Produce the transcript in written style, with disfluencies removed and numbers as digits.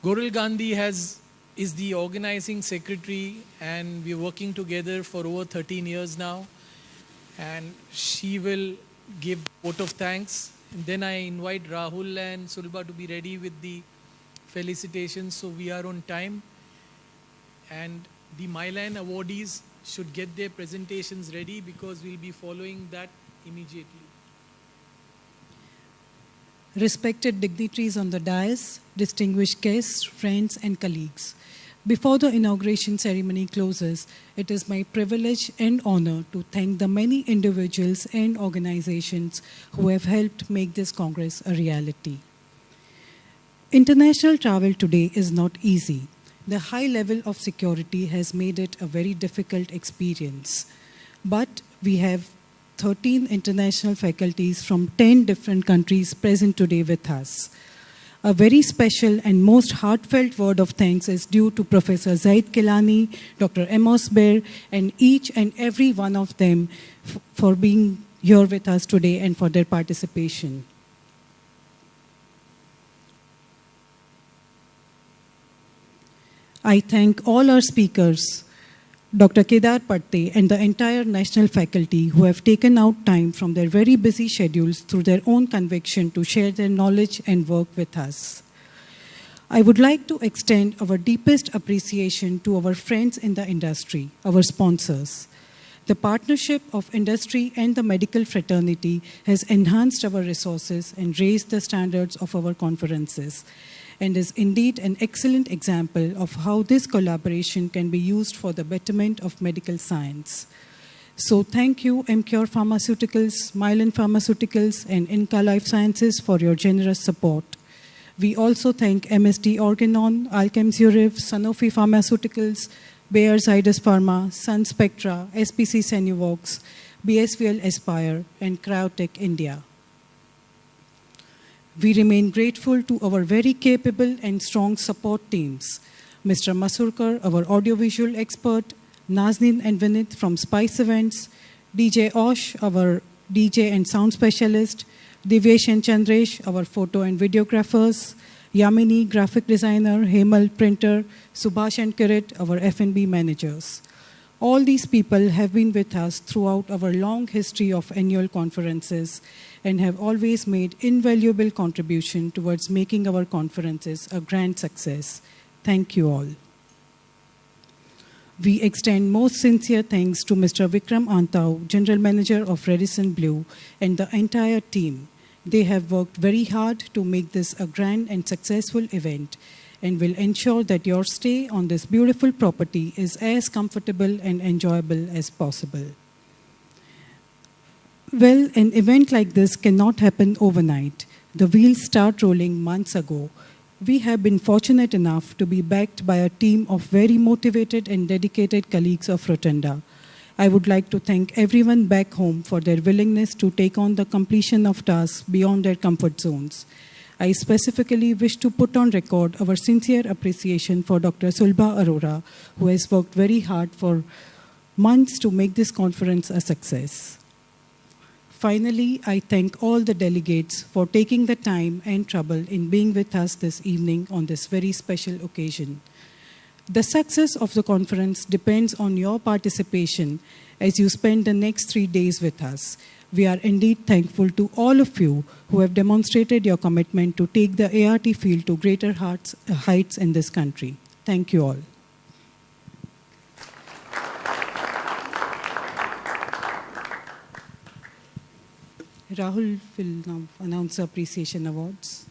Goril Gandhi is the organizing secretary, and we're working together for over 13 years now. And she will give vote of thanks. And then I invite Rahul and Sulba to be ready with the felicitations, so we are on time. And the Mylan awardees should get their presentations ready because we'll be following that immediately. Respected dignitaries on the dais, distinguished guests, friends, and colleagues. Before the inauguration ceremony closes, it is my privilege and honor to thank the many individuals and organizations who have helped make this Congress a reality. International travel today is not easy. The high level of security has made it a very difficult experience. But we have 13 international faculties from 10 different countries present today with us. A very special and most heartfelt word of thanks is due to Professor Zaid Kilani, Dr. Amos Baer, and each and every one of them for being here with us today and for their participation. I thank all our speakers, Dr. Kedar Patte and the entire national faculty who have taken out time from their very busy schedules through their own conviction to share their knowledge and work with us. I would like to extend our deepest appreciation to our friends in the industry, our sponsors. The partnership of industry and the medical fraternity has enhanced our resources and raised the standards of our conferences, and is indeed an excellent example of how this collaboration can be used for the betterment of medical science. So thank you, MCure Pharmaceuticals, Mylan Pharmaceuticals, and Inca Life Sciences for your generous support. We also thank MSD Organon, Alchem Zurich, Sanofi Pharmaceuticals, Bayer Zydus Pharma, Sun Spectra, SPC Senuvox, BSVL Aspire, and Cryotech India. We remain grateful to our very capable and strong support teams, Mr. Masurkar, our audiovisual expert, Nazneen and Vinith from Spice Events, DJ Osh, our DJ and sound specialist, Divyesh and Chandresh, our photo and videographers, Yamini, graphic designer, Hemal, printer, Subhash and Kirit, our F&B managers. All these people have been with us throughout our long history of annual conferences and have always made invaluable contribution towards making our conferences a grand success. Thank you all. We extend most sincere thanks to Mr. Vikram Antau, General Manager of Radisson Blu, and the entire team. They have worked very hard to make this a grand and successful event and will ensure that your stay on this beautiful property is as comfortable and enjoyable as possible. Well, an event like this cannot happen overnight. The wheels start rolling months ago. We have been fortunate enough to be backed by a team of very motivated and dedicated colleagues of Rotunda. I would like to thank everyone back home for their willingness to take on the completion of tasks beyond their comfort zones. I specifically wish to put on record our sincere appreciation for Dr. Sulba Arora, who has worked very hard for months to make this conference a success. Finally, I thank all the delegates for taking the time and trouble in being with us this evening on this very special occasion. The success of the conference depends on your participation as you spend the next 3 days with us. We are indeed thankful to all of you who have demonstrated your commitment to take the ART field to greater heights in this country. Thank you all. Rahul will now announce the appreciation awards.